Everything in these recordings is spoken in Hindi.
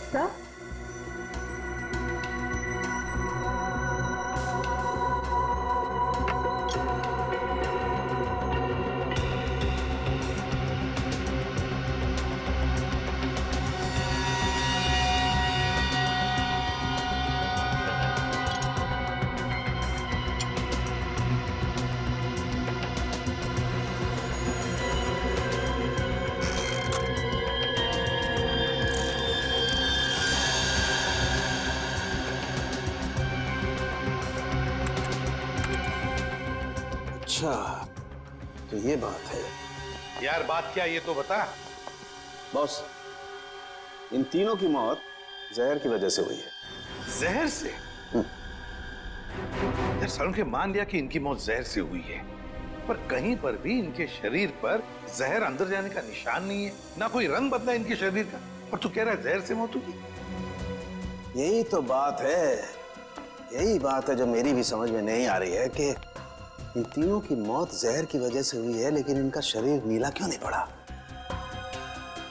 सर अच्छा, तो ये बात है। यार बात क्या ये तो बता। बॉस, इन तीनों की मौत जहर की वजह से हुई है। जहर से? यार सालुंखे मान लिया कि इनकी मौत जहर से हुई है, पर कहीं पर भी इनके शरीर पर जहर अंदर जाने का निशान नहीं है, ना कोई रंग बदला इनके शरीर का, और तू कह रहा है जहर से मौत हुई। यही तो बात है, यही बात है जो मेरी भी समझ में नहीं आ रही है कि इन तीनों की मौत जहर की वजह से हुई है, लेकिन इनका शरीर नीला क्यों नहीं पड़ा?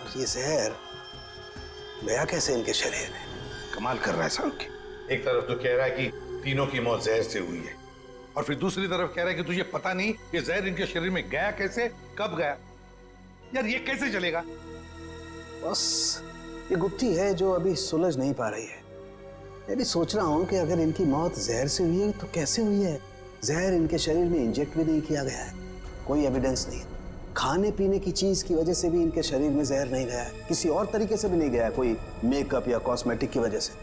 और ये जहर गया कैसे इनके शरीर में? कमाल कर रहा है सालुंखे। एक तरफ तो कह रहा है कि तीनों की मौत जहर से हुई है, और फिर दूसरी तरफ कह रहा है कि तुझे पता नहीं ये जहर इनके शरीर में गया कैसे, कब गया। यार ये कैसे चलेगा? बस ये गुत्थी है जो अभी सुलझ नहीं पा रही है। मैं भी सोच रहा हूं कि अगर इनकी मौत जहर से हुई है तो कैसे हुई है? जहर इनके शरीर में इंजेक्ट भी नहीं किया गया है, कोई एविडेंस नहीं। खाने पीने की चीज की वजह से भी इनके शरीर में जहर नहीं गया है, किसी और तरीके से भी नहीं गया है, कोई मेकअप या कॉस्मेटिक की वजह से।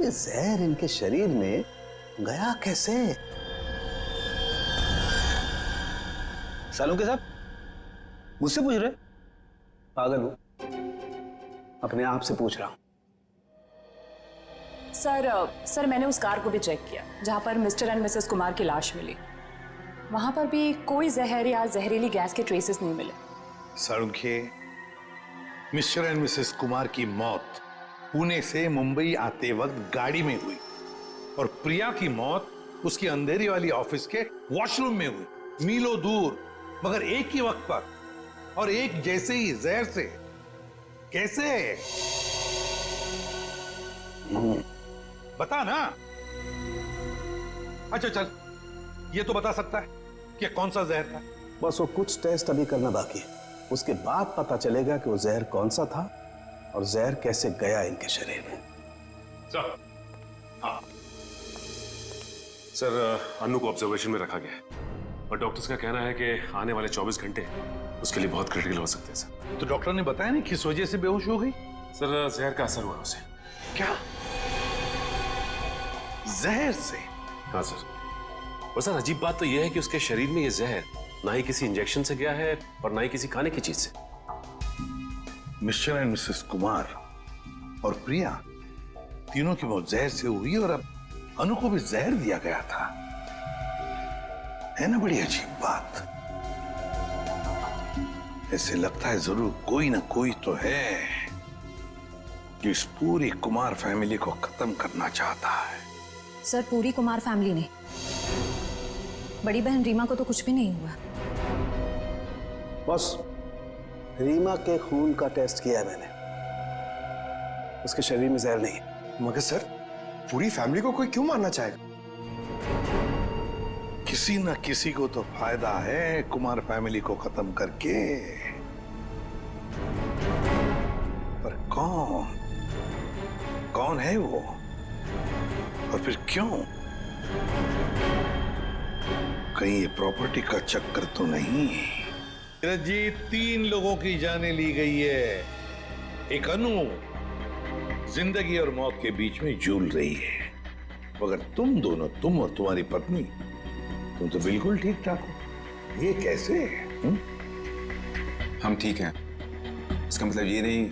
ये जहर इनके शरीर में गया कैसे? सालुंखे साहब मुझसे पूछ रहे? पागल हूं, अपने आप से पूछ रहा हूं। सर मैंने उस कार को भी चेक किया जहां पर मिस्टर एंड मिसेस कुमार की लाश मिली। वहां पर भी कोई जहर या जहरीली गैस के ट्रेसेस नहीं मिले। Salunkhe, mister and Mrs Kumar की मौत पुणे से मुंबई आते वक्त गाड़ी में हुई, और प्रिया की मौत उसकी अंधेरी वाली ऑफिस के वॉशरूम में हुई, मीलों दूर, मगर एक ही वक्त पर और एक जैसे ही जहर से। कैसे? बता ना। अच्छा चल, ये तो बता सकता है कि कौन सा जहर था। बस वो कुछ टेस्ट अभी करना बाकी है, उसके बाद पता चलेगा कि वो जहर कौन सा था और जहर कैसे गया इनके शरीर में। सर, हाँ सर, अनु को ऑब्जर्वेशन में रखा गया है, और डॉक्टर्स का कहना है कि आने वाले 24 घंटे उसके लिए बहुत क्रिटिकल हो सकते हैं सर। तो डॉक्टर ने बताया नहीं किस वजह से बेहोश हो गई? सर, जहर का असर हुआ उसे। क्या? जहर से? हाँ सर। और सर अजीब बात तो यह है कि उसके शरीर में यह जहर ना ही किसी इंजेक्शन से गया है और ना ही किसी खाने की चीज से। मिस्टर एंड मिसेस कुमार और प्रिया तीनों की मौत जहर से हुई, और अब अनु को भी जहर दिया गया था। है ना बड़ी अजीब बात। ऐसे लगता है जरूर कोई ना कोई तो है जो इस पूरी कुमार फैमिली को खत्म करना चाहता है। सर पूरी कुमार फैमिली नहीं, बड़ी बहन रीमा को तो कुछ भी नहीं हुआ। बस रीमा के खून का टेस्ट किया है मैंने, उसके शरीर में जहर नहीं है। मगर सर पूरी फैमिली को कोई क्यों मारना चाहेगा? किसी न किसी को तो फायदा है कुमार फैमिली को खत्म करके, पर कौन? कौन है वो, और फिर क्यों? कहीं ये प्रॉपर्टी का चक्कर तो नहीं? जी 3 लोगों की जानें ली गई है। एक अनु जिंदगी और मौत के बीच में झूल रही है, मगर तुम दोनों, तुम और तुम्हारी पत्नी, तुम तो बिल्कुल ठीक ठाक हो। ये कैसे? हम ठीक हैं, इसका मतलब ये नहीं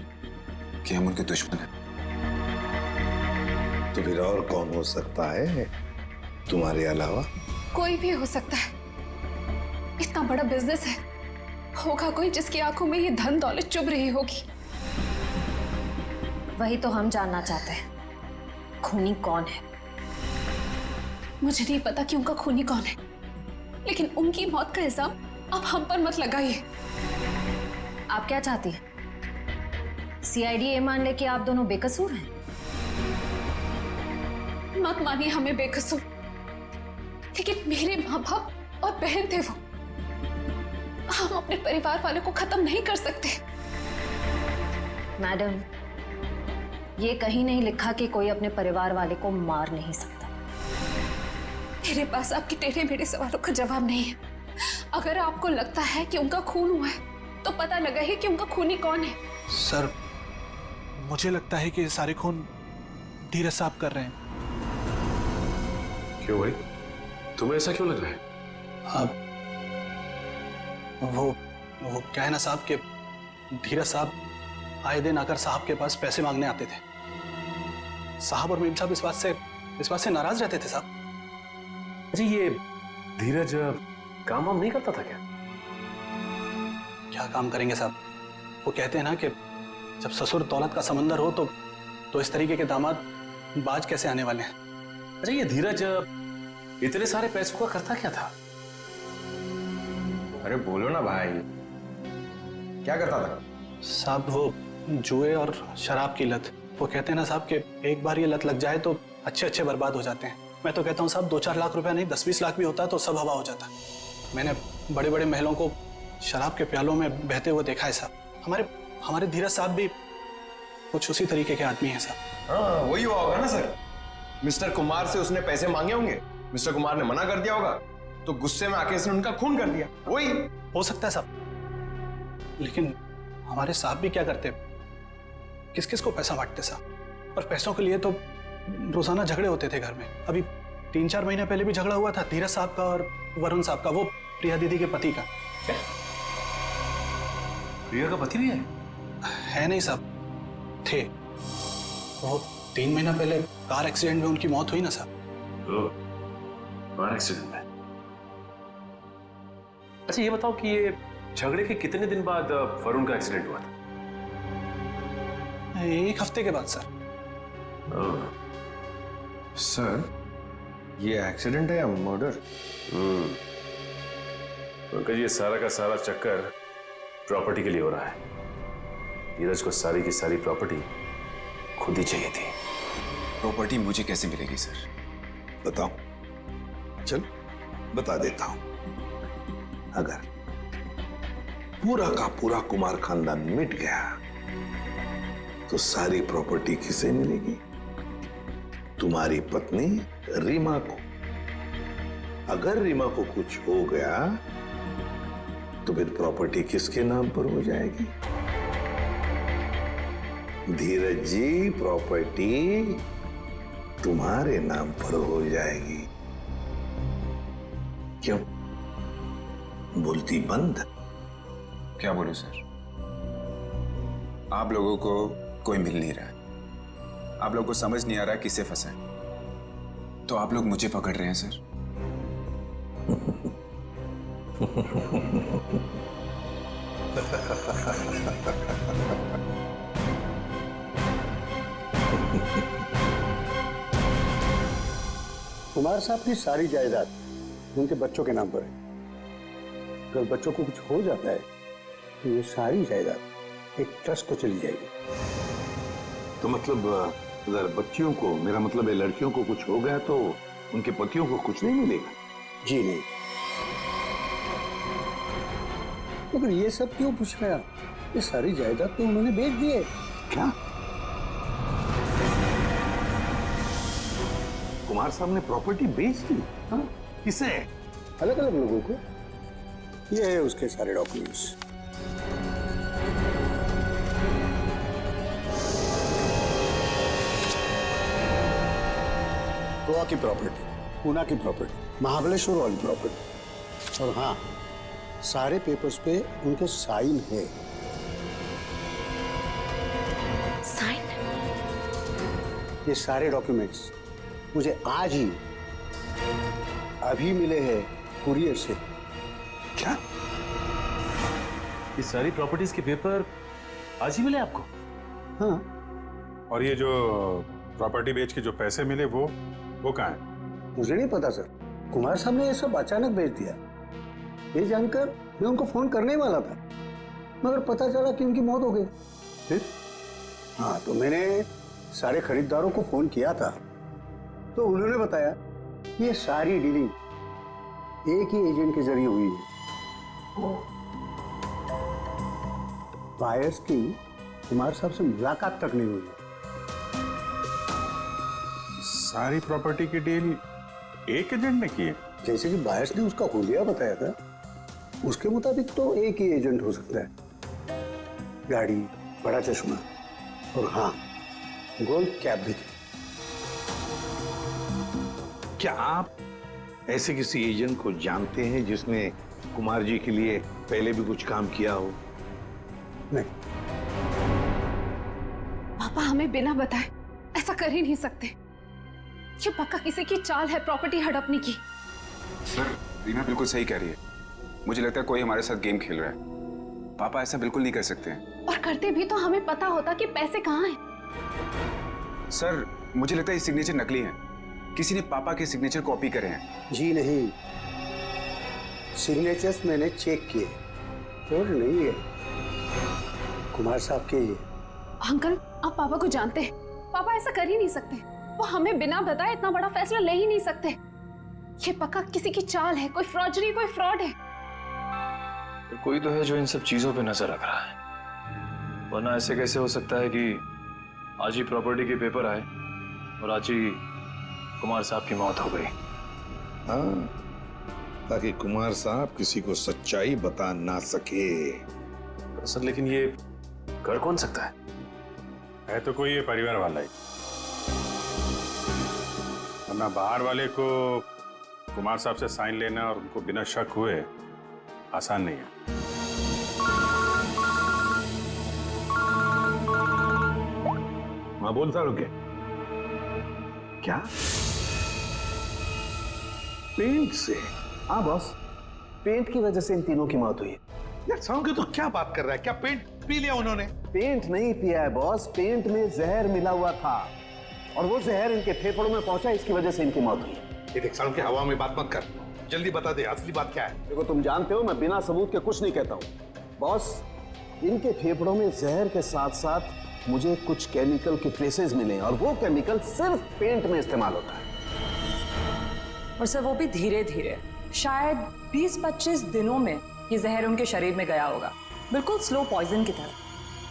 कि हम उनके दुश्मन हैं। तो फिर और कौन हो सकता है तुम्हारे अलावा? कोई भी हो सकता है, इतना बड़ा बिजनेस है, होगा कोई जिसकी आंखों में ये धन दौलत चुभ रही होगी। वही तो हम जानना चाहते हैं, खूनी कौन है? मुझे नहीं पता कि उनका खूनी कौन है, लेकिन उनकी मौत का इल्जाम अब हम पर मत लगाइए। आप क्या चाहती हैं? सीआईडी ये मान ले कि आप दोनों बेकसूर हैं। मत मानिए हमें बेकसूर, लेकिन मेरे माँ बाप और बहन थे वो। हम अपने परिवार वालों को खत्म नहीं कर सकते। मैडम, ये कहीं नहीं लिखा कि कोई अपने परिवार वाले को मार नहीं सकता। मेरे पास आपके टेढ़े मेढ़े सवालों का जवाब नहीं है। अगर आपको लगता है कि उनका खून हुआ है, तो पता लगा है कि उनका खूनी कौन है। सर, मुझे लगता है कि ये सारे खून धीरज साहब कर रहे हैं। क्यों भाई, तुम्हें ऐसा क्यों लग रहा है? अब वो क्या है ना साहब के धीरज साहब आए दिन आकर साहब के पास पैसे मांगने आते थे। साहब और मीम साहब इस बात से नाराज रहते थे साहब। अच्छा, ये धीरज काम वाम नहीं करता था क्या? क्या काम करेंगे साहब? वो कहते हैं ना कि जब ससुर दौलत का समंदर हो तो इस तरीके के दामाद बाज कैसे आने वाले हैं। अच्छा, ये धीरज इतने सारे पैसों का करता क्या था? अरे बोलो ना भाई, क्या करता था? साहब वो जुए और शराब की लत। वो कहते हैं ना साहब कि एक बार ये लत लग जाए तो अच्छे बर्बाद हो जाते हैं। मैं तो कहता हूँ साहब 2-4 लाख रुपया नहीं, 10-20 लाख भी होता तो सब हवा हो जाता। मैंने बड़े बड़े महलों को शराब के प्यालों में बहते हुए देखा है साहब। हमारे धीरज साहब भी कुछ उसी तरीके के आदमी हैं साहब। हाँ, वही हुआ होगा ना सर। मिस्टर कुमार से उसने पैसे मांगे होंगे, मिस्टर कुमार ने मना कर दिया होगा, तो गुस्से में आके इसने उनका खून कर दिया। वही हो सकता है साहब, लेकिन हमारे साहब भी क्या करते, किस किस को पैसा बांटते साहब। और पैसों के लिए तो रोजाना झगड़े होते थे घर में। अभी 3-4 महीने पहले भी झगड़ा हुआ था धीरज साहब का और वरुण साहब का, वो प्रिया दीदी के पति का। प्रिया का पति भी है नहीं साहब, थे। वो 3 महीना पहले कार एक्सीडेंट में उनकी मौत हुई ना साहब। कार एक्सीडेंट में? अच्छा, ये बताओ कि ये झगड़े के कितने दिन बाद वरुण का एक्सीडेंट हुआ था? 1 हफ्ते के बाद सर। सर, ये एक्सीडेंट है या मर्डर? पंकज, ये सारा का सारा चक्कर प्रॉपर्टी के लिए हो रहा है। धीरज को सारी की सारी प्रॉपर्टी खुद ही चाहिए थी। प्रॉपर्टी मुझे कैसे मिलेगी सर? बताओ, चल बता देता हूं। अगर पूरा का पूरा कुमार खानदान मिट गया तो सारी प्रॉपर्टी किसे मिलेगी? तुम्हारी पत्नी रीमा को। अगर रीमा को कुछ हो गया तो फिर प्रॉपर्टी किसके नाम पर हो जाएगी? धीरज जी, प्रॉपर्टी तुम्हारे नाम पर हो जाएगी। क्यों बोलती बंद? क्या बोलूं सर? आप लोगों को कोई मिल नहीं रहा है, आप लोगों को समझ नहीं आ रहा किससे फंसा है, तो आप लोग मुझे पकड़ रहे हैं सर। कुमार साहब की सारी जायदाद उनके बच्चों के नाम पर है। अगर बच्चों को कुछ हो जाता है तो ये सारी जायदाद एक ट्रस्ट को चली जाएगी। तो मतलब अगर बच्चियों को, मेरा मतलब है लड़कियों को कुछ हो गया तो उनके पतियों को कुछ नहीं मिलेगा? जी नहीं। मगर ये सब क्यों पूछ रहे हैं? ये सारी जायदाद तो उन्होंने बेच दी है। क्या? कुमार साहब ने प्रॉपर्टी बेच दी? हाँ? किसे? अलग अलग लोगों को। ये है उसके सारे डॉक्यूमेंट्स। गोवा की प्रॉपर्टी, पूना की प्रॉपर्टी, महाबलेश्वर वाली प्रॉपर्टी, और हाँ, सारे पेपर्स पे उनके साइन है। साइन? ये सारे डॉक्यूमेंट्स मुझे आज ही अभी मिले हैं कुरियर से। क्या? ये सारी प्रॉपर्टीज के पेपर आज ही मिले आपको? हाँ। और ये जो प्रॉपर्टी बेच के जो पैसे मिले वो कहाँ है? मुझे नहीं पता सर, कुमार साहब ने ये सब अचानक भेज दिया। ये जानकर मैं उनको फोन करने वाला था, मगर पता चला कि उनकी मौत हो गई। हाँ, तो मैंने सारे खरीदारों को फोन किया था, तो उन्होंने बताया कि ये सारी डीलिंग एक ही एजेंट के जरिए हुई है। बायर्स की कुमार साहब से मुलाकात तक नहीं हुई है। सारी प्रॉपर्टी की डील एक एजेंट ने की है? जैसे कि बायर्स ने उसका हुलिया बताया था, उसके मुताबिक तो एक ही एजेंट हो सकता है। गाड़ी, बड़ा चश्मा और हाँ, गोल्ड कैप भी थी। क्या आप ऐसे किसी एजेंट को जानते हैं जिसने कुमार जी के लिए पहले भी कुछ काम किया हो? नहीं। पापा हमें बिना बताए ऐसा कर ही नहीं सकते। ये पक्का किसी की चाल है प्रॉपर्टी हड़पने की। सर, रीना बिल्कुल सही कह रही है। मुझे लगता है कोई हमारे साथ गेम खेल रहा है। पापा ऐसा बिल्कुल नहीं कर सकते हैं। और करते भी तो हमें पता होता कि पैसे कहाँ हैं। सर, मुझे लगता है ये सिग्नेचर नकली है। किसी ने पापा के सिग्नेचर कॉपी करे हैं। जी नहीं, सिग्नेचर्स मैंने चेक किए, और नहीं है कुमार साहब के ये। अंकल, आप पापा को जानते हैं। पापा ऐसा कर ही नहीं सकते। वो हमें बिना बताए इतना बड़ा फैसला ले ही नहीं सकते। ये पक्का किसी की चाल है, कोई फ्रॉडरी, कोई फ्रॉड है। तो कोई तो है जो इन सब चीजों पे नजर रख रहा है, वरना ऐसे कैसे हो सकता है कि आज ही प्रॉपर्टी के पेपर आए और आज ही कुमार साहब की मौत हो गई। हाँ, ताकि कुमार साहब किसी को सच्चाई बता ना सके। सर, लेकिन ये कर कौन सकता है तो कोई ये परिवार वाला ही, वरना बाहर वाले को कुमार साहब से साइन लेना और उनको बिना शक हुए आसान नहीं है। हाँ, बोल सारू के क्या? पेंट से? हाँ बॉस, पेंट की वजह से इन तीनों की मौत हुई है। यार सारू के तो क्या बात कर रहा है? क्या पेंट पी लिया उन्होंने? पेंट नहीं पिया है बॉस, पेंट में जहर मिला हुआ था और वो जहर इनके फेफड़ों में पहुंचा, इसकी वजह से इनकी मौत हुई है। ये देख सारू के, हवा में बात मत कर, जल्दी बता दे असली बात क्या है। देखो, तुम जानते हो मैं बिना सबूत के कुछ नहीं कहता हूँ। बॉस, इनके फेफड़ों में जहर के साथ साथ मुझे कुछ केमिकल के ट्रेसेस मिले और वो केमिकल सिर्फ पेंट में इस्तेमाल होता है। और सर वो भी धीरे धीरे, शायद 20-25 दिनों में ये जहर उनके शरीर में गया होगा, बिल्कुल स्लो पॉइजन की तरह।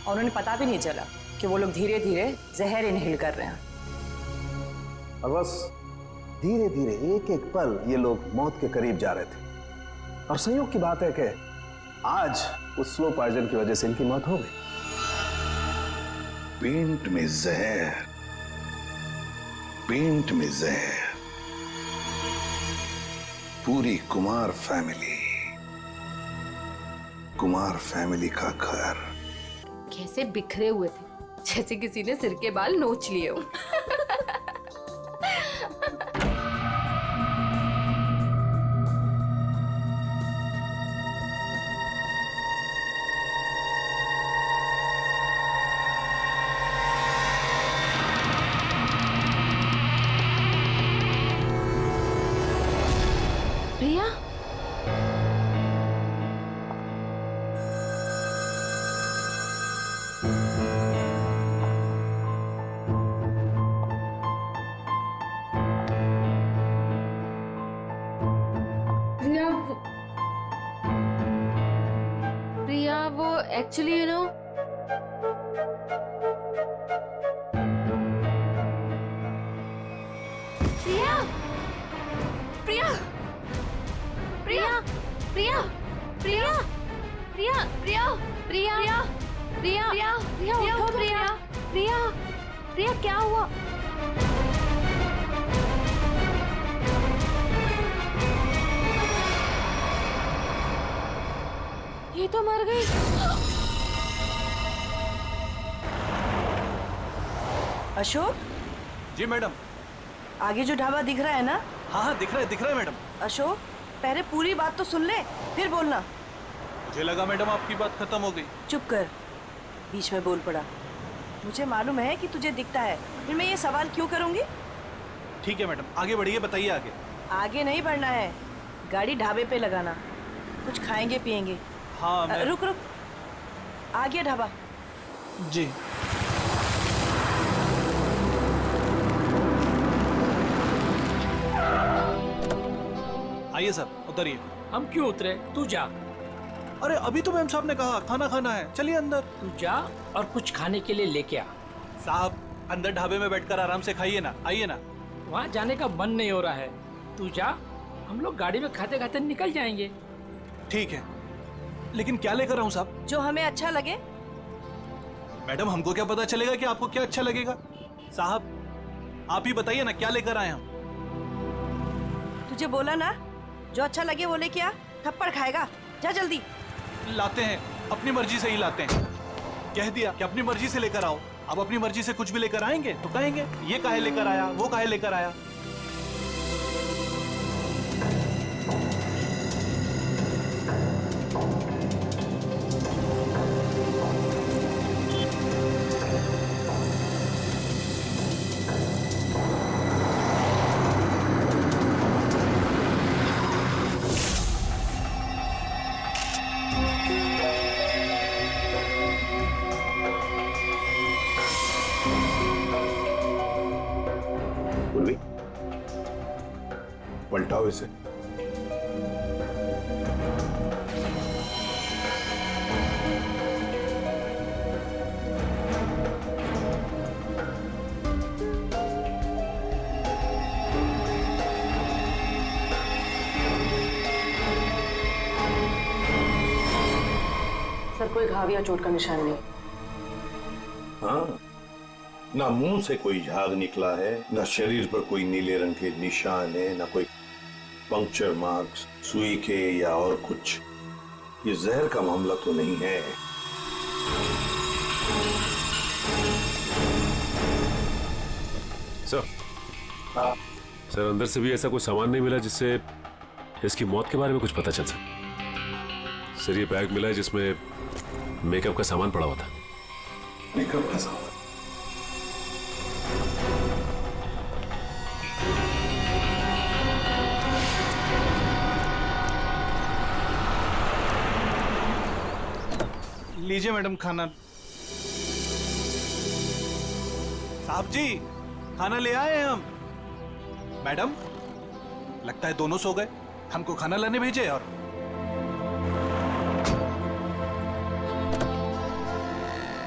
और उन्हें पता भी नहीं चला कि वो लोग धीरे धीरे जहर इनहेल कर रहे हैं। और बस धीरे धीरे एक एक पल ये लोग मौत के करीब जा रहे थे। और संयोग की बात है कि आज उस स्लो पॉइजन की वजह से इनकी मौत हो गई। पेंट में जहर, पेंट में जहर, पूरी कुमार फैमिली का घर कैसे बिखरे हुए थे, जैसे किसी ने सिर के बाल नोच लिए हो। प्रिया, प्रिया वो एक्चुअली प्रिया प्रिया प्रिया प्रिया प्रिया प्रिया प्रिया प्रिया प्रिया प्रिया उठो प्रिया प्रिया प्रिया क्या हुआ? ये तो मर गई। अशोक जी मैडम। आगे जो ढाबा दिख रहा है ना? हाँ हाँ दिख रहा है मैडम। अशोक पहले पूरी बात तो सुन ले फिर बोलना। मुझे लगा मैडम आपकी बात खत्म हो गई। चुप कर, बीच में बोल पड़ा। मुझे मालूम है कि तुझे दिखता है, फिर मैं ये सवाल क्यों करूंगी? ठीक है मैडम, आगे बढ़िए, बताइए आगे। आगे नहीं बढ़ना है, गाड़ी ढाबे पे लगाना, कुछ खाएंगे पिएंगे। हाँ रुक रुक, आ गया ढाबा। जी। उतरिए सर, उतरिए। हम क्यों उतरे? तू जा। अरे अभी तो मैम साहब ने कहा खाना खाना है, चलिए अंदर। तू जा और कुछ खाने के लिए लेके आ। साहब अंदर ढाबे में बैठकर आराम से खाइए ना, आइए ना। वहाँ जाने का मन नहीं हो रहा है, तू जा, हम लोग गाड़ी में खाते खाते निकल जाएंगे। ठीक है, लेकिन क्या लेकर आऊं साहब? जो हमें अच्छा लगे। मैडम हमको क्या पता चलेगा कि आपको क्या अच्छा लगेगा? साहब आप ही बताइए ना, क्या लेकर आए हम? तुझे बोला ना, जो अच्छा लगे वो लेके आ, थप्पड़ खाएगा। जा जल्दी। लाते हैं, अपनी मर्जी से ही लाते हैं। कह दिया कि अपनी मर्जी से लेकर आओ। अब अपनी मर्जी से कुछ भी लेकर आएंगे तो कहेंगे ये काहे लेकर आया, वो काहे लेकर आया। पलटाओ इसे। सर कोई घाव या चोट का निशान नहीं। हाँ, ना मुंह से कोई झाग निकला है, ना शरीर पर कोई नीले रंग के निशान है, ना कोई पंक्चर मार्क्स, सुई के या और कुछ। ये जहर का मामला तो नहीं है। सर, सर अंदर से भी ऐसा कोई सामान नहीं मिला जिससे इसकी मौत के बारे में कुछ पता चल सके। सर ये बैग मिला है जिसमें मेकअप का सामान पड़ा हुआ था। मेकअप का सामान? लीजिए मैडम खाना। साहब जी खाना ले आए हैं हम। मैडम लगता है दोनों सो गए, हमको खाना लाने भेजे। और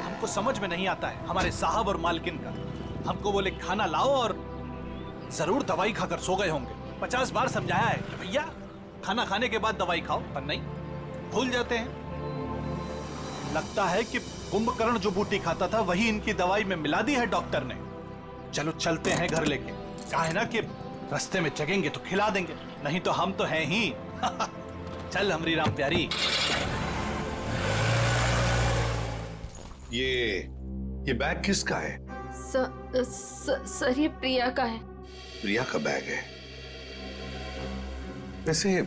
हमको समझ में नहीं आता है हमारे साहब और मालकिन का। हमको बोले खाना लाओ और जरूर दवाई खाकर सो गए होंगे। 50 बार समझाया है कि भैया खाना खाने के बाद दवाई खाओ, पर नहीं, भूल जाते हैं। लगता है कि कुंभकर्ण जो बूटी खाता था वही इनकी दवाई में मिला दी है डॉक्टर ने। चलो चलते हैं घर लेके। कहा है ना कि रास्ते में जगेंगे तो खिला देंगे, नहीं तो हम तो हैं ही। चल हमरी राम प्यारी। ये बैग किसका है? सर ये प्रिया का है। प्रिया का बैग है? वैसे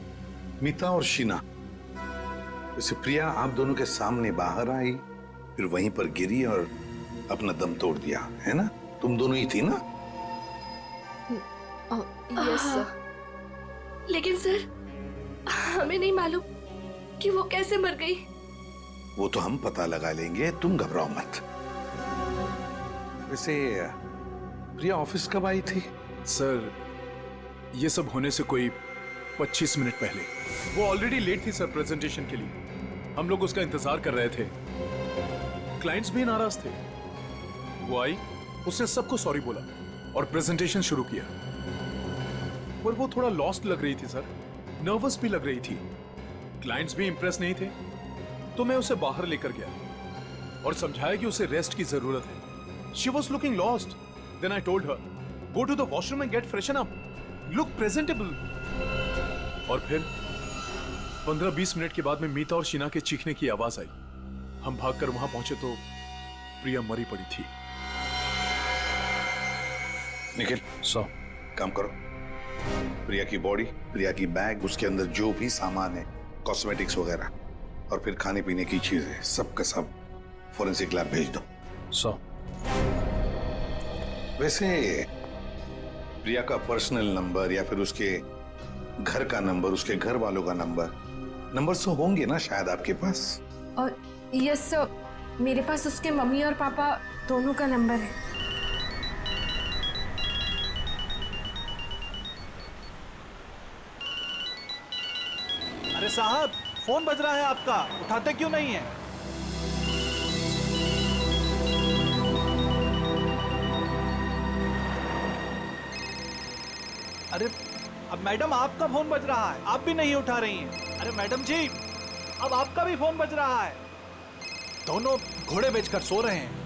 मीता और शीना, वैसे प्रिया आप दोनों के सामने बाहर आई, फिर वहीं पर गिरी और अपना दम तोड़ दिया, है ना? तुम दोनों ही थी ना? Yes sir. लेकिन सर हमें नहीं मालूम कि वो कैसे मर गई। वो तो हम पता लगा लेंगे, तुम घबराओ मत। वैसे प्रिया ऑफिस कब आई थी? सर ये सब होने से कोई 25 मिनट पहले। वो ऑलरेडी लेट थी सर प्रेजेंटेशन के लिए। हम लोग उसका इंतजार कर रहे थे। क्लाइंट्स भी नाराज थे। वो आई, उसने सबको सॉरी बोला और प्रेजेंटेशन शुरू किया। पर वो थोड़ा लॉस्ट लग रही थी सर, नर्वस भी लग रही थी। क्लाइंट्स भी इंप्रेस नहीं थे, तो मैं उसे बाहर लेकर गया और समझाया कि उसे रेस्ट की जरूरत है। She was looking lost. Then I told her, go to the washroom and get freshen up, look presentable. और फिर 15-20 मिनट के बाद में मीता और शीना के चीखने की आवाज आई। हम भागकर वहां पहुंचे तो प्रिया मरी पड़ी थी। निखिल, काम करो। प्रिया की बॉडी, प्रिया की बैग, उसके अंदर जो भी सामान है, कॉस्मेटिक्स वगैरह, और फिर खाने पीने की चीजें, सब का सब फोरेंसिक लैब भेज दो। वैसे प्रिया का पर्सनल नंबर या फिर उसके घर का नंबर, उसके घर वालों का नंबर तो होंगे ना शायद आपके पास? और यस सर, मेरे पास उसके मम्मी और पापा दोनों का नंबर है। साहब, फोन बज रहा है आपका, उठाते क्यों नहीं है? अरे अब मैडम आपका फोन बज रहा है, आप भी नहीं उठा रही हैं। अरे मैडम जी, अब आपका भी फोन बज रहा है। दोनों घोड़े बेचकर सो रहे हैं।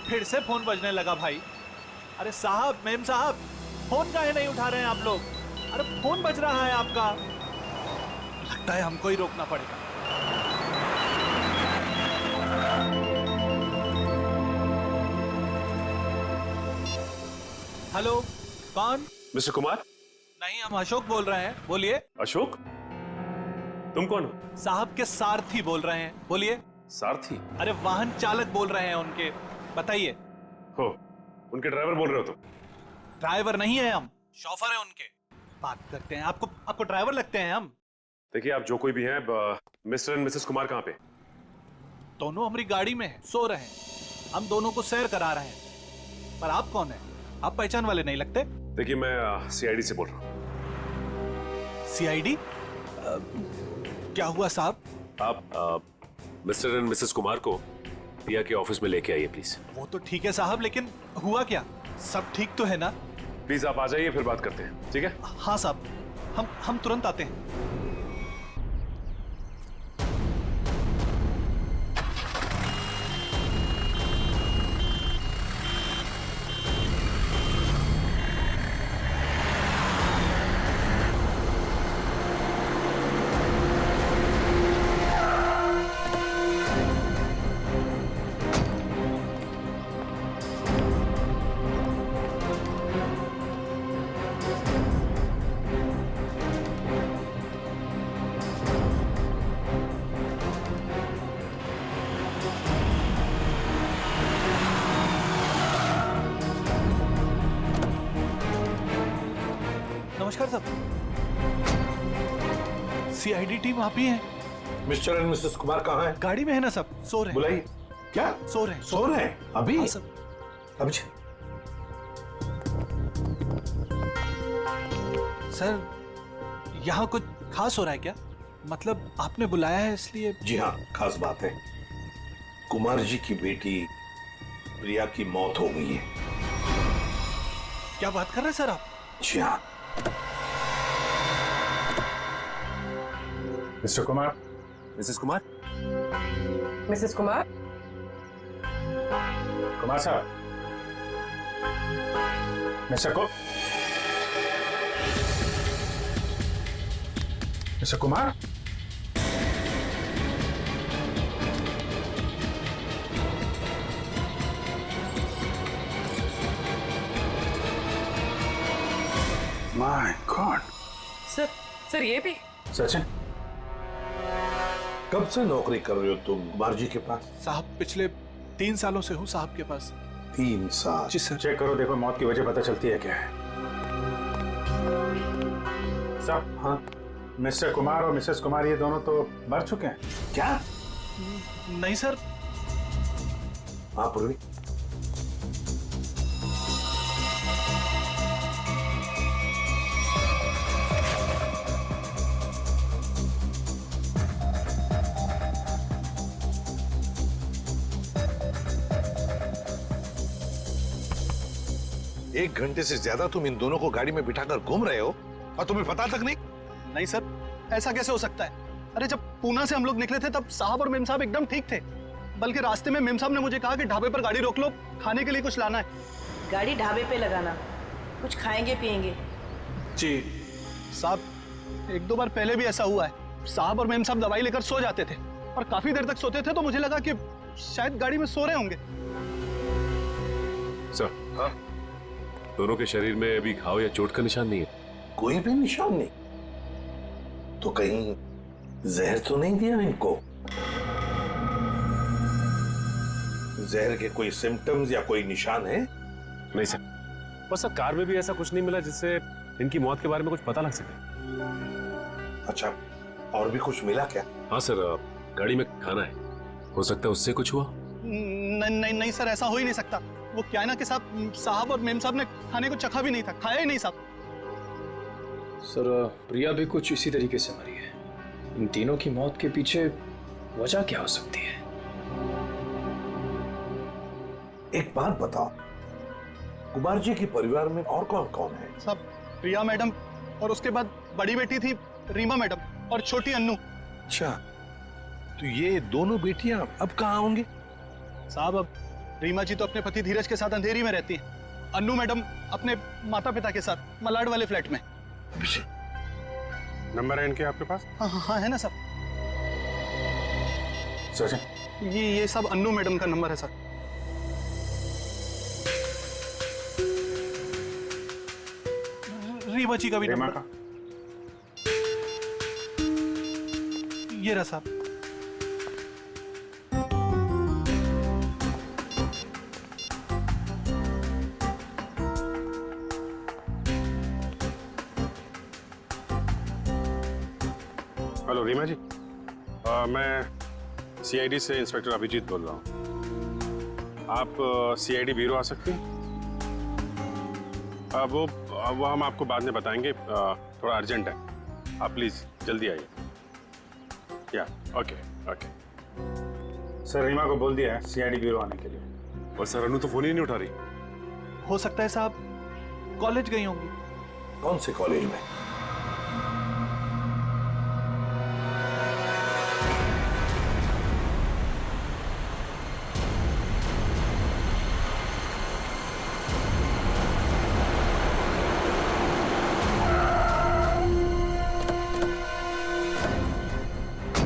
फिर से फोन बजने लगा भाई। अरे साहब, मेम साहब, फोन काहे नहीं उठा रहे हैं आप लोग? अरे फोन बज रहा है आपका। लगता है हमको ही रोकना पड़ेगा। हेलो, कौन? मिस्टर कुमार? नहीं, हम अशोक बोल रहे हैं, बोलिए। अशोक? तुम कौन हो? साहब के सारथी बोल रहे हैं, बोलिए। सारथी? अरे वाहन चालक बोल रहे हैं उनके, बताइए। हो, उनके ड्राइवर बोल रहे हो तुम? ड्राइवर नहीं है हम, शॉफर है उनके। बात करते हैं, आपको ड्राइवर लगते हैं हम। देखिए, आप जो कोई भी हैं, मिस्टर एंड मिसेस कुमार कहाँ पे? दोनों हमारी गाड़ी में हैं, सो रहे हैं। हम दोनों को सैर करा रहे हैं। पर आप कौन हैं? आप पहचान वाले नहीं लगते। देखिए, मैं सीआईडी से बोल रहा हूँ। सीआईडी? क्या हुआ साहब? आप मिस्टर एंड मिसेस कुमार को पिया के ऑफिस में लेके आइए प्लीज। वो तो ठीक है साहब, लेकिन हुआ क्या? सब ठीक तो है ना? प्लीज आप आ जाइए, फिर बात करते हैं, ठीक है? हाँ साहब, हम तुरंत आते हैं। नमस्कार साहब, सीआईडी टीम आप ही हैं? मिस्टर एंड मिसेस कुमार कहाँ हैं? गाड़ी में है ना सब, सो रहे हैं। बुलाइए। क्या? सो रहे हैं। सो रहे हैं अभी? हाँ सब। अभी सर, यहाँ कुछ खास हो रहा है क्या? मतलब आपने बुलाया है इसलिए? जी हाँ, खास बात है। कुमार जी की बेटी प्रिया की मौत हो गई है। क्या बात कर रहे हैं सर आप? जी हाँ। Mr Kumar? Mrs Kumar? Mrs Kumar? Kumar साहब, Mr Kumar? My God. Sir ये भी? सचिन, कब से नौकरी कर रहे हो तुम कुमार जी के पास? साहब, पिछले 3 सालों से हूँ साहब के पास। 3 साल? जी सर। चेक करो, देखो मौत की वजह पता चलती है क्या है। साहब, हाँ, मिस्टर कुमार और मिसेस कुमार ये दोनों तो मर चुके हैं। क्या? नहीं सर। हाँ पूर्वी, एक घंटे से ज्यादा तुम इन दोनों को गाड़ी में बिठाकर घूम रहे हो और तुम्हें पता तक नहीं? नहीं सर, ऐसा कैसे हो सकता है? अरे जब पूना से हम लोग निकले थे तब साहब और मेम साहब एकदम ठीक थे। बल्कि रास्ते में मेम साहब ने मुझे कहा कि ढाबे पर गाड़ी रोक लो, खाने के लिए कुछ लाना है। गाड़ी ढाबे पे लगाना, कुछ खाएंगे पिएंगे। जी साहब, 1-2 बार पहले भी ऐसा हुआ है। साहब और मेम साहब दवाई लेकर सो जाते थे और काफी देर तक सोते थे, तो मुझे लगा कि शायद गाड़ी में सो रहे होंगे। सर, हाँ? दोनों के शरीर में अभी घाव या चोट का निशान नहीं है? कोई भी निशान नहीं। तो कहीं जहर तो नहीं दिया इनको? जहर के कोई सिम्टम्स या कोई निशान है? नहीं सर, बस सर कार में भी ऐसा कुछ नहीं मिला जिससे इनकी मौत के बारे में कुछ पता लग सके। अच्छा, और भी कुछ मिला क्या? हाँ सर, गाड़ी में खाना है, हो सकता है उससे कुछ हुआ। नहीं सर, ऐसा हो ही नहीं सकता। वो क्या है ना कि साहब और मेम साहब ने खाने को चखा भी नहीं था, खाया ही नहीं साहब। सर प्रिया भी कुछ इसी तरीके से मरी है। इन तीनों की मौत के पीछे वजह क्या हो सकती है? एक बात बताओ, कुमार जी के परिवार में और कौन कौन है? सब प्रिया मैडम और उसके बाद बड़ी बेटी थी रीमा मैडम और छोटी अन्नू। अच्छा, तो ये दोनों बेटियां अब कहाँ होंगी? साहब अब रीमा जी तो अपने पति धीरज के साथ अंधेरी में रहती है। अन्नू मैडम अपने माता पिता के साथ मलाड वाले फ्लैट में। नंबर है इनके आपके पास? हाँ है ना सर। सर ये सब अन्नू मैडम का नंबर है सर। रीमा जी का भी नंबर का। ये रहा साहब। हेलो रीमा जी, मैं सीआईडी से इंस्पेक्टर अभिजीत बोल रहा हूँ। आप सीआईडी ब्यूरो आ सकती हैं? वो हम आपको बाद में बताएंगे, थोड़ा अर्जेंट है। आप प्लीज़ जल्दी आइए। या ओके ओके। सर रीमा को बोल दिया है सीआईडी ब्यूरो आने के लिए। और सर अनु तो फोन ही नहीं उठा रही। हो सकता है साहब कॉलेज गई होंगी। कौन से कॉलेज में?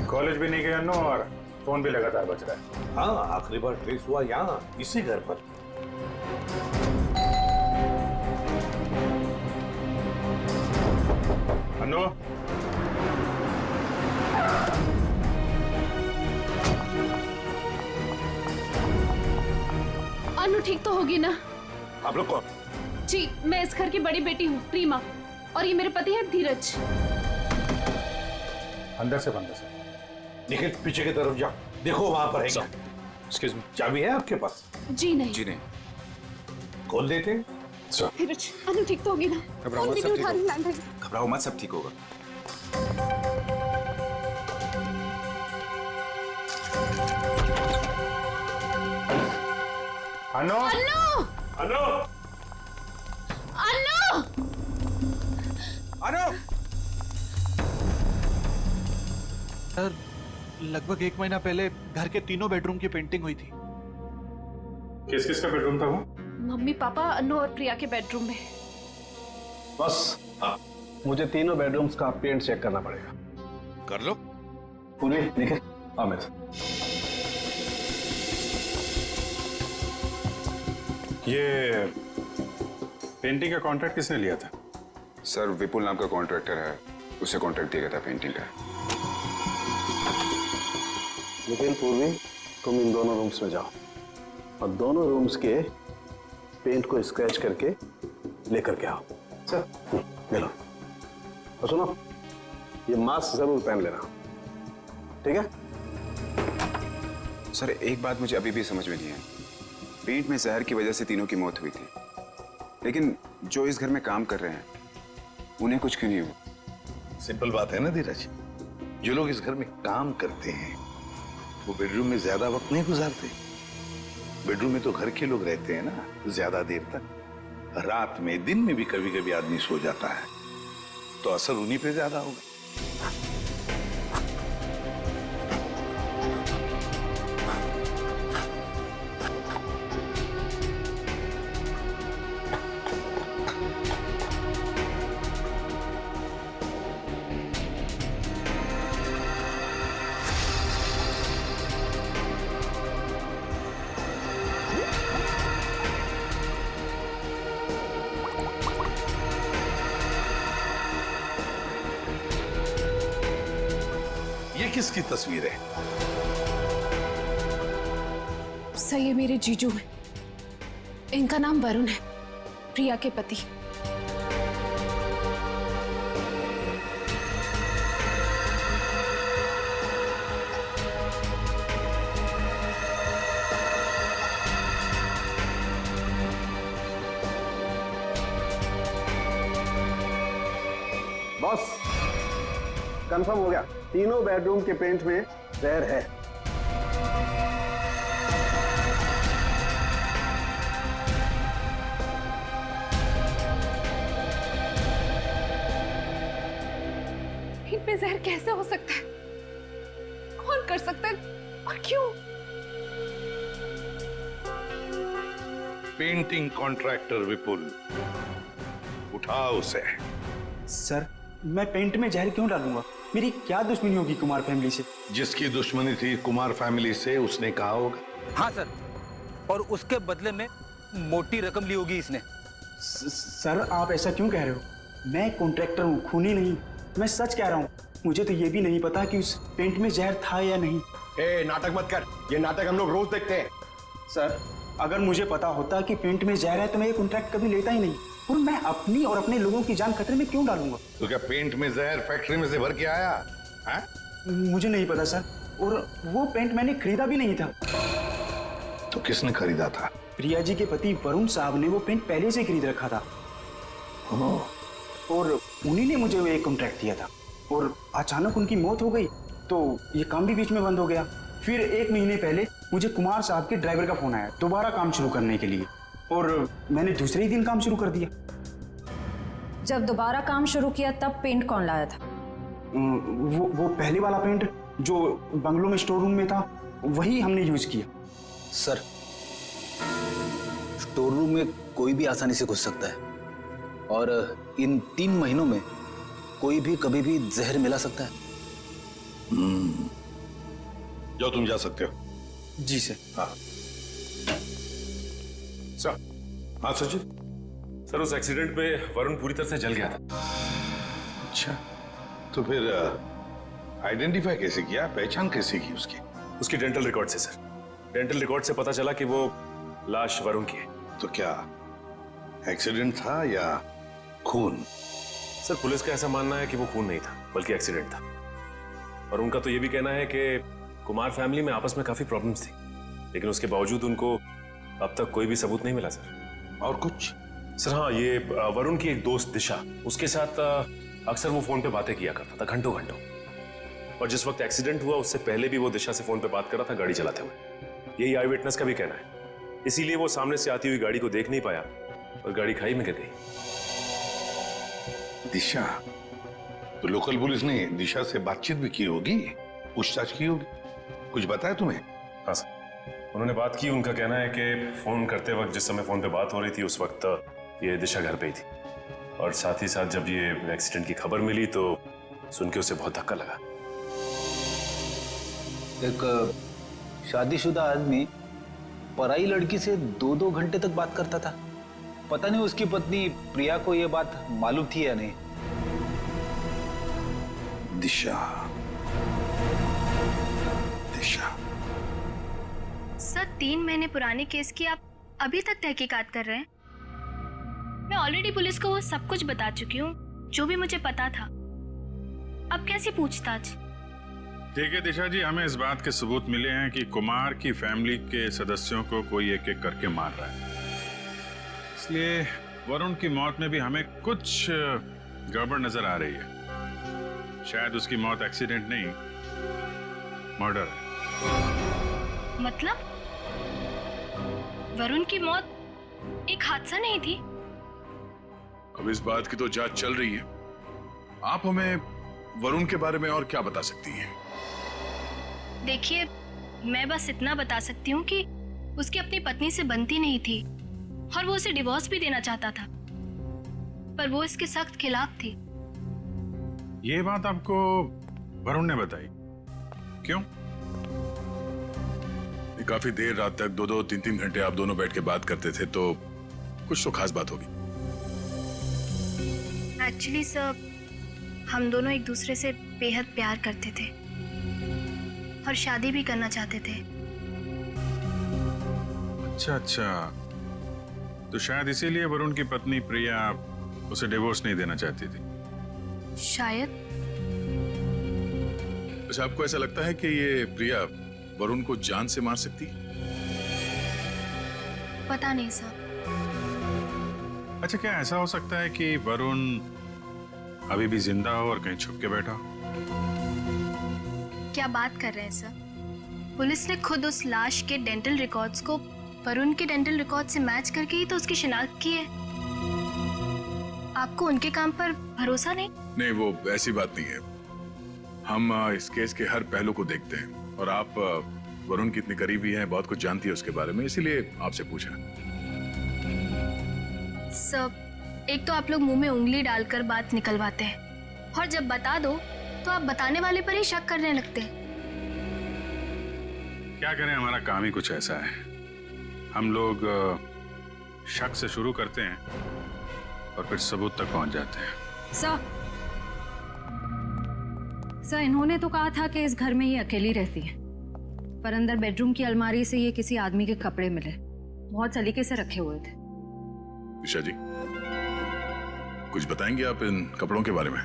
कॉलेज भी नहीं गए अन्नू और फोन भी लगातार बज रहा है। हाँ, आखिरी बार ट्रेस हुआ यहाँ इसी घर पर। अन्नू, अनु ठीक तो होगी ना? आप लोग कौन? जी, मैं इस घर की बड़ी बेटी हूँ रीमा, और ये मेरे पति है धीरज। अंदर से बंद है। निखिल पीछे की तरफ जा, देखो वहां पर है क्या? एक्सक्यूज मी, चाबी है आपके पास? जी नहीं। जी नहीं। खोल देते। धीरज, अनु ठीक तो होगी ना? घबराओ मत, सब ठीक होगा। घबराओ मत, सब ठीक होगा। अन्नू, अनु! अन्नू, अनु! अनु! सर लगभग 1 महीना पहले घर के तीनों बेडरूम की पेंटिंग हुई थी। किस किस का बेडरूम था वो? मम्मी पापा, अनु और प्रिया के बेडरूम में। बस हाँ, मुझे तीनों बेडरूम्स का पेंट चेक करना पड़ेगा। कर लो। पूरी निखिल, अमित। ये पेंटिंग का कॉन्ट्रैक्ट किसने लिया था? सर विपुल नाम का कॉन्ट्रैक्टर है, उसे कॉन्ट्रैक्ट दिया गया था पेंटिंग का। निखिल, पूर्वी, तुम इन दोनों रूम्स में जाओ और दोनों रूम्स के पेंट को स्क्रैच करके लेकर के आओ। सर ले लो। और सुनो, ये मास्क जरूर पहन लेना, ठीक है? सर एक बात मुझे अभी भी समझ में नहीं है, पेंट में जहर की वजह से तीनों की मौत हुई थी, लेकिन जो इस घर में काम कर रहे हैं उन्हें कुछ क्यों नहीं हुआ? सिंपल बात है ना धीरज, जो लोग इस घर में काम करते हैं वो बेडरूम में ज्यादा वक्त नहीं गुजारते। बेडरूम में तो घर के लोग रहते हैं ना ज्यादा देर तक। रात में, दिन में भी कभी कभी आदमी सो जाता है, तो असर उन्हीं पे ज्यादा होगा। किसकी तस्वीर है? सर ये मेरे जीजू हैं। इनका नाम वरुण है, प्रिया के पति। बॉस, कंफर्म हो गया, तीनों बेडरूम के पेंट में जहर है। इनमें जहर कैसे हो सकता है? कौन कर सकता है और क्यों? पेंटिंग कॉन्ट्रैक्टर विपुल, उठाओ उसे। सर, मैं पेंट में जहर क्यों डालूंगा? मेरी क्या दुश्मनी होगी कुमार फैमिली से? जिसकी दुश्मनी थी कुमार फैमिली से उसने कहा होगा। हाँ सर, और उसके बदले में मोटी रकम ली होगी इसने। सर, आप ऐसा क्यों कह रहे हो? मैं कॉन्ट्रैक्टर हूँ, खूनी नहीं। मैं सच कह रहा हूँ। मुझे तो ये भी नहीं पता कि उस पेंट में जहर था या नहीं। नाटक मत कर, ये नाटक हम लोग रोज देखते हैं। सर, अगर मुझे पता होता कि पेंट में जहर है तो मैं ये कॉन्ट्रैक्ट कभी लेता ही नहीं। और मैं अपनी और अपने लोगों की जान खतरे में क्यों डालूंगा? तो क्या पेंट में जहर फैक्ट्री में से भर के आया है? मुझे नहीं पता सर, और वो पेंट मैंने खरीदा भी नहीं था। तो किसने खरीदा था? प्रिया जी के पति वरुण साहब ने वो पेंट पहले से खरीद रखा था। और उन्हीं ने मुझे वो एक कॉन्ट्रैक्ट दिया था। और अचानक उनकी मौत हो गई तो ये काम भी बीच में बंद हो गया। फिर 1 महीने पहले मुझे कुमार साहब के ड्राइवर का फोन आया दोबारा काम शुरू करने के लिए, और मैंने दूसरे ही दिन काम शुरू कर दिया। जब दोबारा काम शुरू किया तब पेंट कौन लाया था? वो पहले वाला पेंट जो बंगलों में स्टोर रूम में था, वही हमने यूज किया। सर, स्टोर रूम में कोई भी आसानी से घुस सकता है, और इन 3 महीनों में कोई भी कभी भी जहर मिला सकता है। जो तुम जा सकते हो। जी सर। हाँ सर। हाँ सचिन। सर, उस एक्सीडेंट में वरुण पूरी तरह से जल गया था। अच्छा, तो फिर आइडेंटिफाई कैसे किया, पहचान कैसे की उसकी? उसकी डेंटल रिकॉर्ड से सर। डेंटल रिकॉर्ड से पता चला कि वो लाश वरुण की है। तो क्या एक्सीडेंट था या खून? सर, पुलिस का ऐसा मानना है कि वो खून नहीं था बल्कि एक्सीडेंट था। और उनका तो ये भी कहना है कि कुमार फैमिली में आपस में काफी प्रॉब्लम्स थी, लेकिन उसके बावजूद उनको अब तक कोई भी सबूत नहीं मिला सर। और कुछ? सर हाँ, ये वरुण की एक दोस्त दिशा, उसके साथ अक्सर वो फोन पे बातें किया करता था घंटों घंटों। और जिस वक्त एक्सीडेंट हुआ उससे पहले भी वो दिशा से फोन पे बात कर रहा था गाड़ी चलाते हुए। यही आई विटनेस का भी कहना है। इसीलिए वो सामने से आती हुई गाड़ी को देख नहीं पाया और गाड़ी खाई में गिर गई। दिशा? तो लोकल पुलिस ने दिशा से बातचीत भी की होगी, पूछताछ की होगी। कुछ बताया तुम्हें? हाँ सर, उन्होंने बात की। उनका कहना है कि फोन करते वक्त जिस समय फोन पे बात हो रही थी उस वक्त ये दिशा घर पे ही थी, और साथ ही साथ जब ये एक्सीडेंट की खबर मिली तो सुन के उसे बहुत धक्का लगा। एक शादीशुदा आदमी पराई लड़की से 2-2 घंटे तक बात करता था। पता नहीं उसकी पत्नी प्रिया को यह बात मालूम थी या नहीं। दिशा, दिशा। सर, 3 महीने पुराने केस की आप अभी तक तहकीकात कर रहे हैं? मैं ऑलरेडी पुलिस को वो सब कुछ बता चुकी हूँ जो भी मुझे पता था। अब कैसी पूछताछ? ठीक है दिशा जी, हमें इस बात के सबूत मिले हैं कि कुमार की फैमिली के सदस्यों को कोई एक-एक करके मार रहा है। इसलिए वरुण की मौत में भी हमें कुछ गड़बड़ नजर आ रही है। शायद उसकी मौत एक्सीडेंट नहीं, मर्डर है। मतलब वरुण की मौत एक हादसा नहीं थी? अब इस बात की तो जांच चल रही है। आप हमें वरुण के बारे में और क्या बता सकती हैं? देखिए, मैं बस इतना बता सकती हूँ कि उसकी अपनी पत्नी से बनती नहीं थी और वो उसे डिवोर्स भी देना चाहता था, पर वो इसके सख्त खिलाफ थी। ये बात आपको वरुण ने बताई? क्यों? काफी देर रात तक 2-2, 3-3 घंटे आप दोनों बैठ के बात करते थे, तो कुछ तो खास बात होगी। एक्चुअली सर, हम दोनों एक दूसरे से बेहद प्यार करते थे और शादी भी करना चाहते थे। अच्छा अच्छा, तो शायद इसीलिए वरुण की पत्नी प्रिया उसे डिवोर्स नहीं देना चाहती थी। शायद। अच्छा, आपको ऐसा लगता है कि ये प्रिया वरुण को जान से मार सकती? पता नहीं सर। अच्छा, क्या ऐसा हो सकता है कि वरुण अभी भी जिंदा हो और कहीं छुप के बैठा हो। क्या बात कर रहे हैं सर? पुलिस ने खुद उस लाश के डेंटल रिकॉर्ड्स को वरुण के डेंटल रिकॉर्ड से मैच करके ही तो उसकी शिनाख्त की है। आपको उनके काम पर भरोसा नहीं? नहीं, वो ऐसी बात नहीं है। हम इस केस के हर पहलू को देखते हैं और आप वरुण की इतनी करीबी हैं, बहुत कुछ जानती है उसके बारे में, इसीलिए आपसे पूछा। सब एक तो आप लोग मुंह में उंगली डालकर बात निकलवाते हैं और जब बता दो तो आप बताने वाले पर ही शक करने लगते हैं। क्या करें, हमारा काम ही कुछ ऐसा है। हम लोग शक से शुरू करते हैं और फिर सबूत तक पहुंच जाते हैं। सर, इन्होंने तो कहा था कि इस घर में ये अकेली रहती है, पर अंदर बेडरूम की अलमारी से ये किसी आदमी के कपड़े मिले, बहुत सलीके से रखे हुए थे। ईशा जी, कुछ बताएंगे आप इन कपड़ों के बारे में?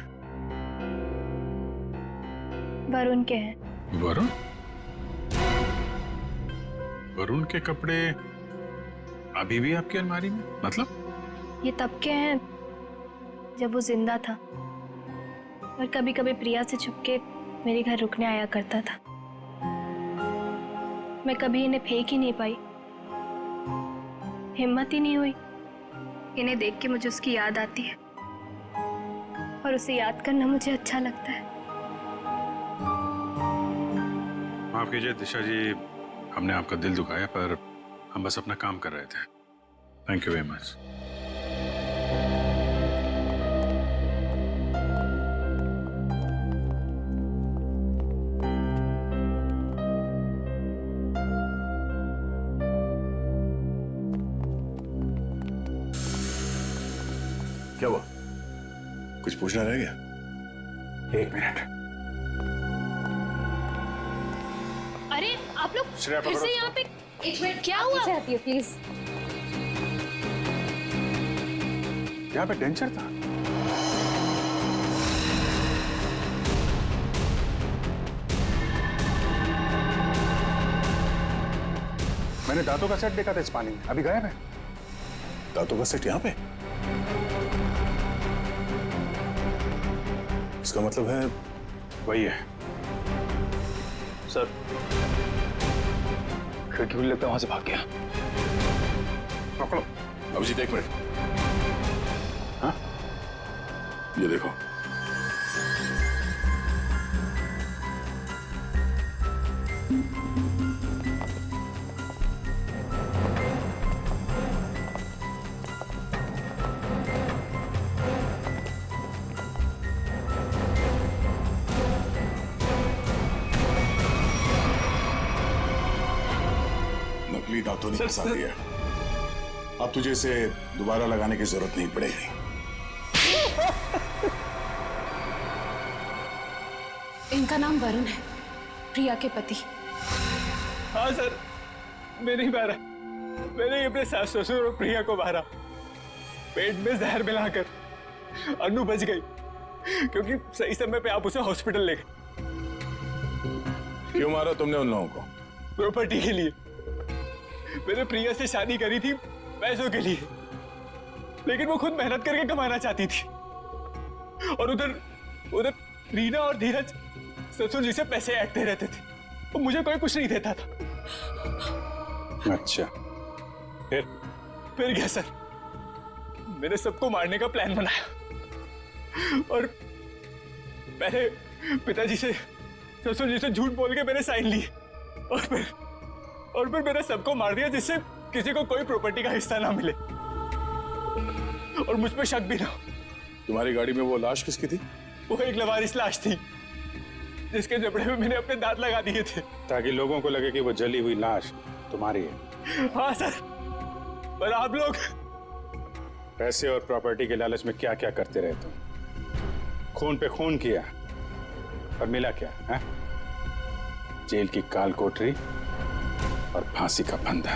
वरुण के हैं। वरुण? वरुण के कपड़े अभी भी आपकी अलमारी में? मतलब ये तब के हैं जब वो जिंदा था और कभी कभी प्रिया से छुपके मेरे घर रुकने आया करता था। मैं कभी इन्हें फेंक ही नहीं पाई, हिम्मत ही नहीं हुई। इन्हें देख के मुझे उसकी याद आती है और उसे याद करना मुझे अच्छा लगता है। माफ कीजिए दिशा जी, हमने आपका दिल दुखाया, पर हम बस अपना काम कर रहे थे। Thank you very much. क्या हुआ? कुछ पूछना रह गया? 1 मिनट। अरे आप लोग श्रेया, फिर से यहाँ पे? एक मिनट, क्या हुआ? आती है प्लीज। यहाँ पे डेंचर था। मैंने दांतों का सेट देखा था इस पानी में, अभी गायब है। दांतों का सेट यहाँ पे? इसका मतलब है वही है। सर, खिड़की खुली लगता है, वहां से भाग गया। पकड़ो अभिजीत, 1 मिनट। हाँ, ये देखो। नकली दांतों ने फंसा दिया। अब तुझे इसे दोबारा लगाने की जरूरत नहीं पड़ेगी। इनका नाम वरुण है, प्रिया के पति। हाँ सर, मैं नहीं मारा। मैंने अपने सास ससुर और प्रिया को मारा, पेट में जहर मिलाकर। अनु बच गई क्योंकि सही समय पे आप उसे हॉस्पिटल ले गए। क्यों मारा तुमने उन लोगों को? प्रॉपर्टी के लिए। मैंने प्रिया से शादी करी थी पैसों के लिए, लेकिन वो खुद मेहनत करके कमाना चाहती थी। और उधर रीना और धीरज ससुर जी से पैसे ऐंठते रहते थे, और मुझे कोई कुछ नहीं देता था। अच्छा, फिर क्या सर, मैंने सबको मारने का प्लान बनाया और पहले पिताजी से ससुर जी से झूठ बोल के मैंने साइन लिए, और फिर मैंने सबको मार दिया जिससे किसी को कोई प्रॉपर्टी का हिस्सा ना मिले और मुझ पे शक भी ना हो। तुम्हारी गाड़ी में वो लाश किसकी थी? वो एक लवारिस लाश थी जिसके जबड़े में मैंने अपने दांत लगा दिए थे, ताकि लोगों को लगे कि वो जली हुई लाश तुम्हारी है। हाँ सर, पर आप लोग पैसे और प्रॉपर्टी के लालच में क्या क्या करते रहे तुम? खून पे खून किया और मिला क्या है? जेल की काल कोठरी और फांसी का फंदा।